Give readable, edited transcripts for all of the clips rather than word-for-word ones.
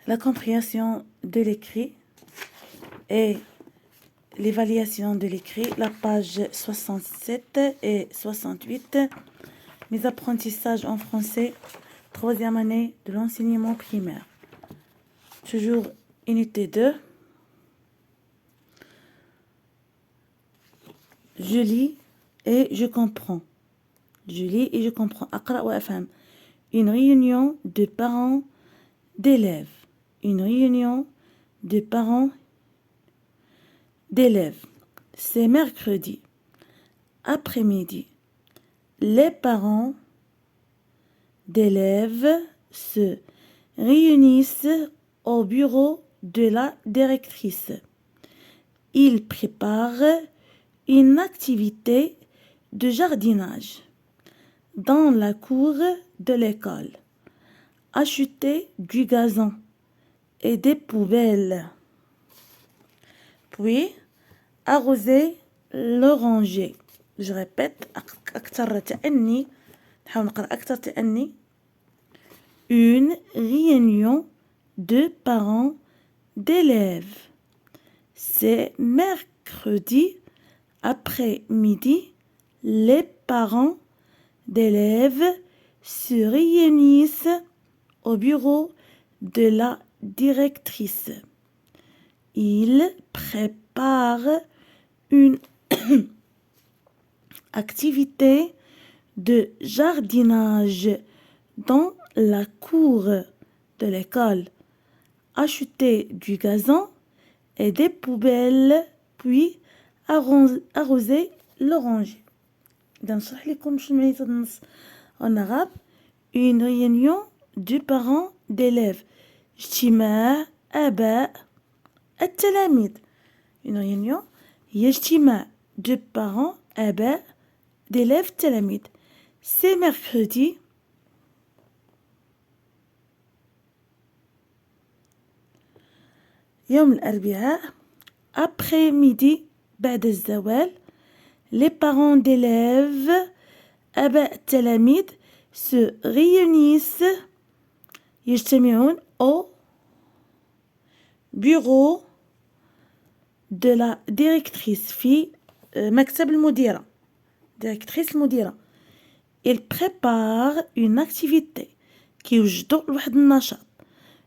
la compréhension de l'écrit et l'évaluation de l'écrit, la page 67 et 68. Mes apprentissages en français, 3e année de l'enseignement primaire. Toujours unité 2. Je lis et je comprends. Je lis et je comprends. أقرأ وأفهم. Une réunion de parents d'élèves. Une réunion de parents d'élèves. C'est mercredi. Après-midi. Les parents d'élèves se réunissent au bureau de la directrice. Ils préparent une activité de jardinage dans la cour de l'école. Acheter du gazon et des poubelles. Puis, arroser l'oranger. Je répète, أكثر تأني. نحاول نقرأ أكثر تأني. Une réunion de parents d'élèves. C'est mercredi après-midi. Les parents d'élèves se réunissent au bureau de la directrice. Ils préparent une activité de jardinage dans la cour de l'école. Acheter du gazon et des poubelles, puis arroser l'oranger. إذا نشرح لكم شنو معناتها النص en arabe. Une réunion de parents d'élèves. اجتماع آباء التلاميذ. Une réunion هي اجتماع de parents آباء d'élèves تلاميذ. C'est mercredi. يوم الأربعاء après-midi بعد الزوال. Les parents d'élèves آباء التلاميذ se réunissent يجتمعون au bureau de la directrice في مكتب المديرة. directrice المديرة. Ils préparent une activité كيوجدوا لواحد النشاط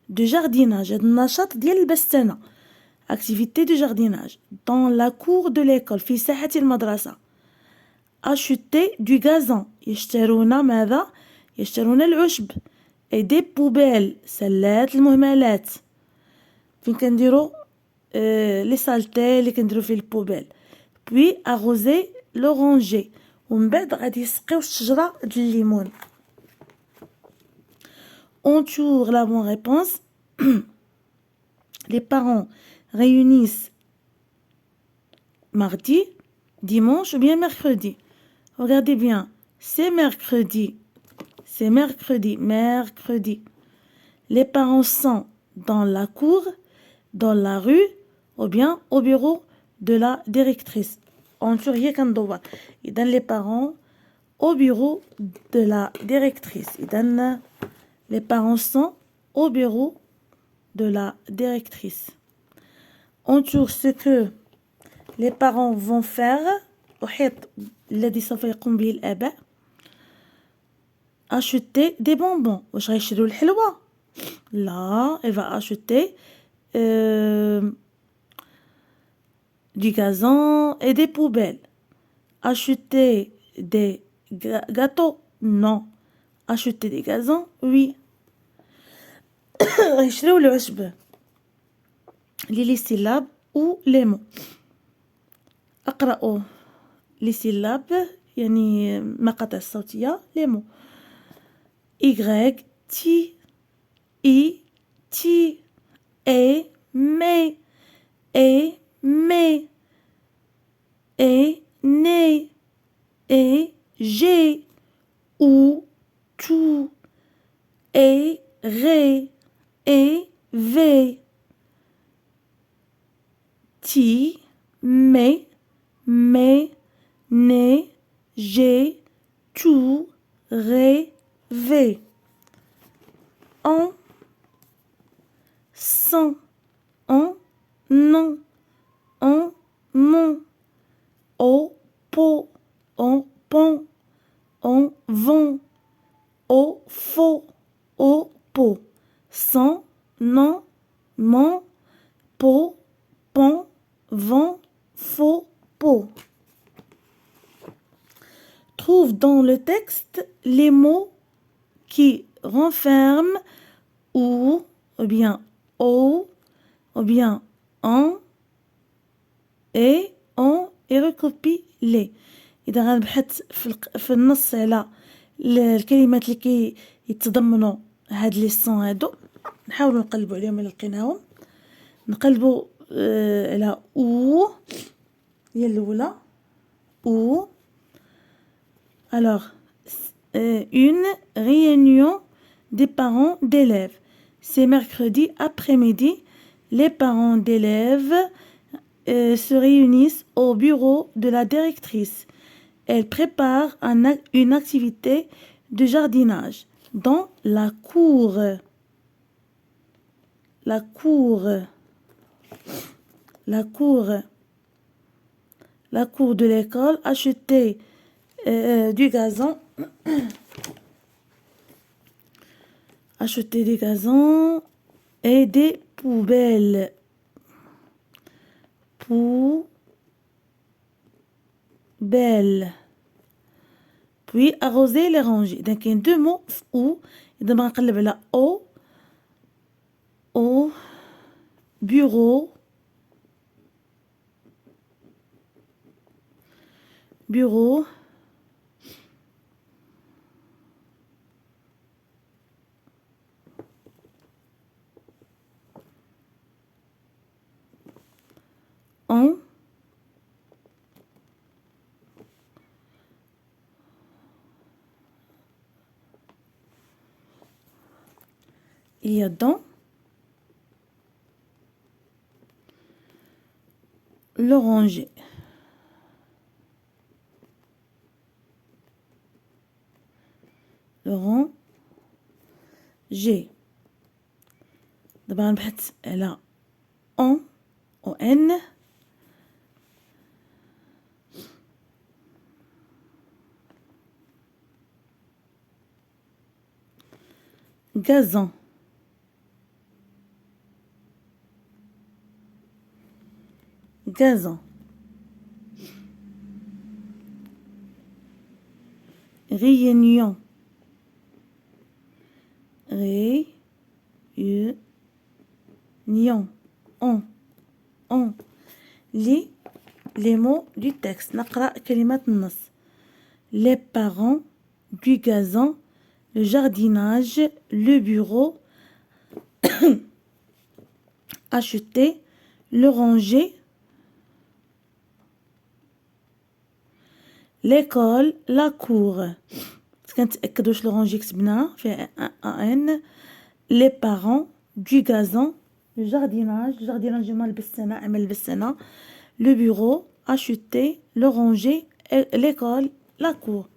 de jardinage. هذا النشاط ديال البستانة. activité de jardinage dans la cour de l'école في ساحة المدرسة. acheter du gazon. يشترون ماذا؟ يشترون العشب. et des poubelles. سلات المهملات. فين كنديروا لي سالتي اللي كنديروا فيه البوبيل. puis arroser l'oranger. ومن بعد غادي يسقيو الشجرة ديال الليمون. Entoure la bonne réponse. Les parents réunissent mardi, dimanche ou bien mercredi. Regardez bien. C'est mercredi. C'est mercredi. Mercredi. Les parents sont dans la cour, dans la rue ou bien au bureau de la directrice. Entoure هي كندور. إذن les parents au bureau de la directrice. إذن les parents sont au bureau de la directrice. Entoure ce que les parents vont faire. أحيط الذي سوف يقوم به الآباء. Acheter des bonbons. واش غيشريو الحلوى؟ لا, elle va acheter du gazon et des poubelles. Acheter des gâteaux? Non. Acheter des gazons? Oui. يشريو العشب. les syllabes ou les mots. أقرأوا les syllabes يعني المقاطع الصوتية les mots. Y, ti, I, ti, e, me, ne, j'ai, ou, tu, ré, ve. Ti, me, ne, j'ai, tu, ré, ve. On sans, en, non, en, mon, au, pot, en, pont, en, vent, au, faux, au, pot, sans, non, mon, pot, pont, vent, faux, pot. Trouve dans le texte les mots qui renferment ou bien au, ou bien en, et on et recopie-les. إذا غنبحث في النص على الكلمات اللي يتضمنوا هاد لي سون هادو، نحاولوا نقلبوا عليهم إلا لقيناهم. نقلبوا على او هي الأولى ou. Alors, une réunion des parents d'élèves. C'est mercredi après-midi. Les parents d'élèves se réunissent au bureau de la directrice. Elle prépare une activité de jardinage dans la cour. La cour. La cour. La cour de l'école. Acheter du gazon. Acheter des gazons et des poubelles. Poubelles. Puis arroser les rangées. Donc il y a deux mots ou. إذا ما نقلب على au bureau. Bureau. En. Il y a dans. L'oranger. L'oranger. دابا نبحث على en ou n. Gazon. Gazon. Réunion. Réunion. On. Les mots du texte. نقرأ كلمات النص. Les parents, du gazon, le jardinage, le bureau, acheter, le ranger, l'école, la cour. كنتأكد واش le ranger كتبناها فيها ان. les parents, du gazon, le jardinage ما لبستنا عمل لبستنا, le bureau, acheter, le ranger, l'école, la cour.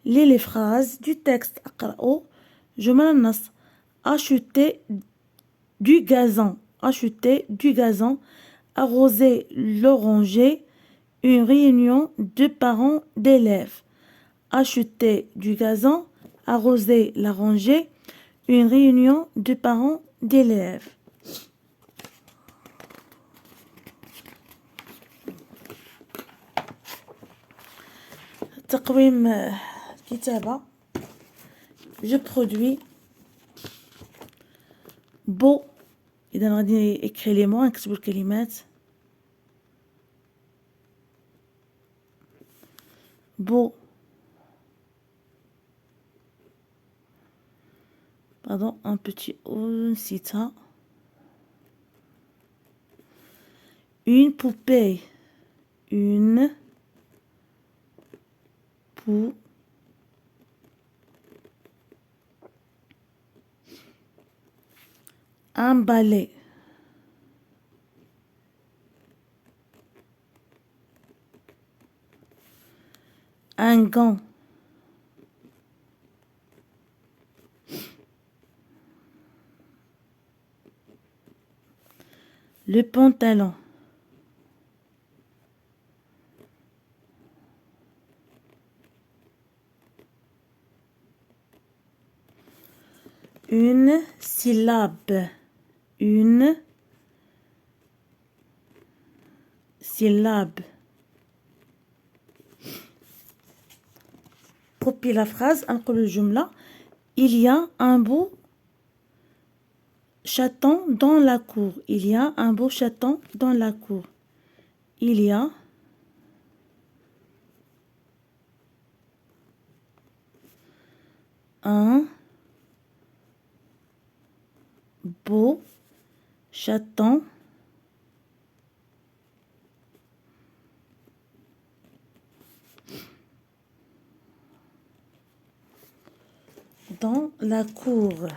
Les phrases du texte أقرأوا جمل النص. acheter du gazon, arroser l'oranger, une réunion de parents d'élèves. Acheter du gazon, arroser la rangée, une réunion de parents d'élèves. تقويم الكتابة. Je produis beau. إذا غادي écrire les mots, نكتبوا الكلمات. beau. Pardon, un petit cita. Une poupée. Une poupée. Un balai. Un gant. le pantalon. Une syllabe. Une syllabe. Copie la phrase. نقول الجملة. Il y a un beau chaton dans la cour. Il y a un beau chaton dans la cour. Il y a un beau chaton dans la cour.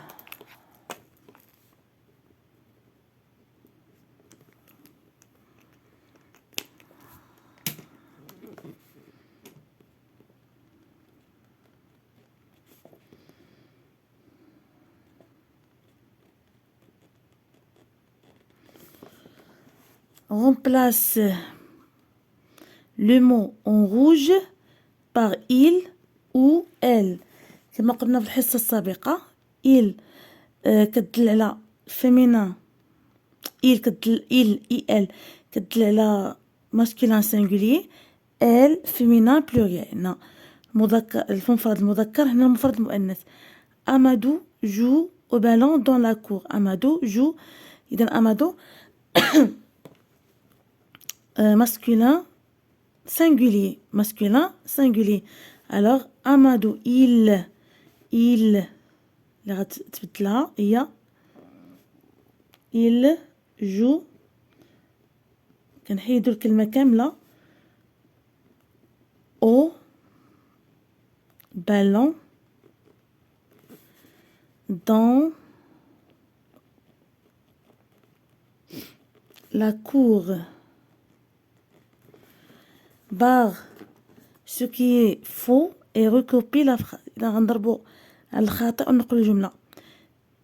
Remplace le mot en rouge par il ou elle. كما قلنا في الحصة السابقة il كتدل على féminin il كتدل elle كتدل على masculin singulier elle féminin pluriel. هنا المذكر المفرد المذكر هنا المفرد المؤنث. Amadou joue au ballon dans la cour. Amadou joue. إذا Amadou masculin singulier. Masculin singulier. Alors Amadou il اللي غتبدلها هي il joue. كنحيدو الكلمة كاملة au ballon dans la cour. Barre ce qui est faux et recopie la phrase. إذا غنضربو على الخاطئ ونقول الجملة.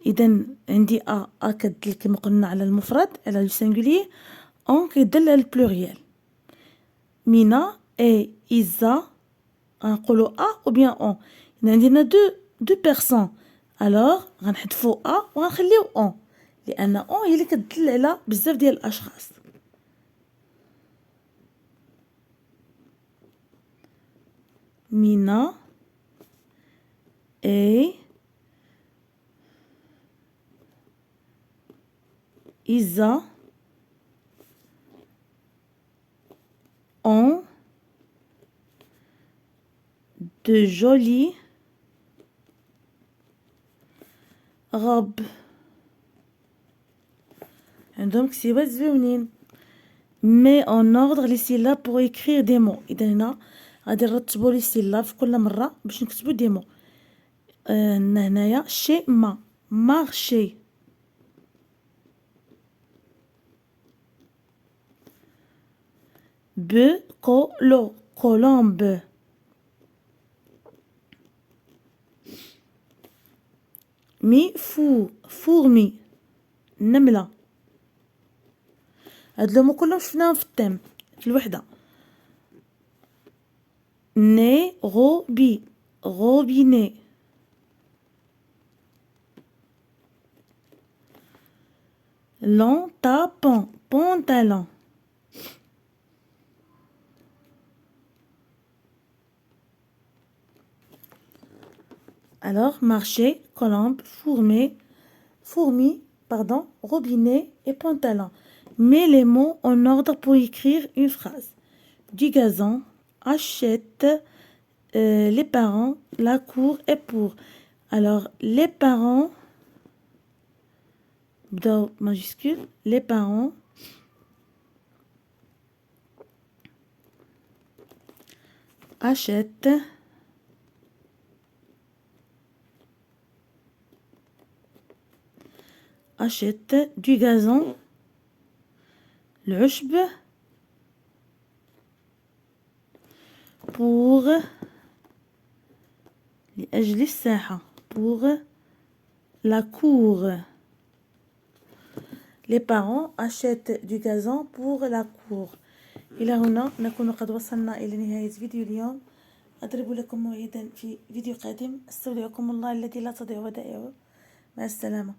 إذا عندي أ كتدل كما قلنا على المفرد على السنجولي. أون كيدل على البلوريال. مينا إي إزا غنقولو أ أو بيان أون. إذا عندنا دو بيرسون. ألوغ غنحذفو أ وغنخليو أون لأن أون هي اللي كتدل على بزاف ديال الأشخاص. مينا et Isa ont de jolies robes. عندهم كسيبات زوينين. Mets en ordre les syllabes pour écrire des mots. إذا هنا غادي نرتبوا لي السيلاب في كل مرة باش نكتبوا دي مو. هنايا شي ما مارشي. ب كولو كولومب. مي فورمي نملة. هاد لو مو كلهم شفناهم في التام في الوحدة. ني روبي روبيني. لون تابون pantalon. Alors, marché, colombe, fourmi, robinet et pantalon. Mets les mots en ordre pour écrire une phrase. Du gazon, achète, les parents, la cour est pour. Alors, les parents, majuscule, les parents achètent du gazon, العشب pour لأجل الساحة pour la cour. les parents achètent du gazon pour la cour. إلى هنا نكون قد وصلنا إلى نهاية فيديو اليوم. أضرب لكم موعدا في فيديو قادم. استودعكم الله الذي لا تضيع ودائعه. مع السلامة.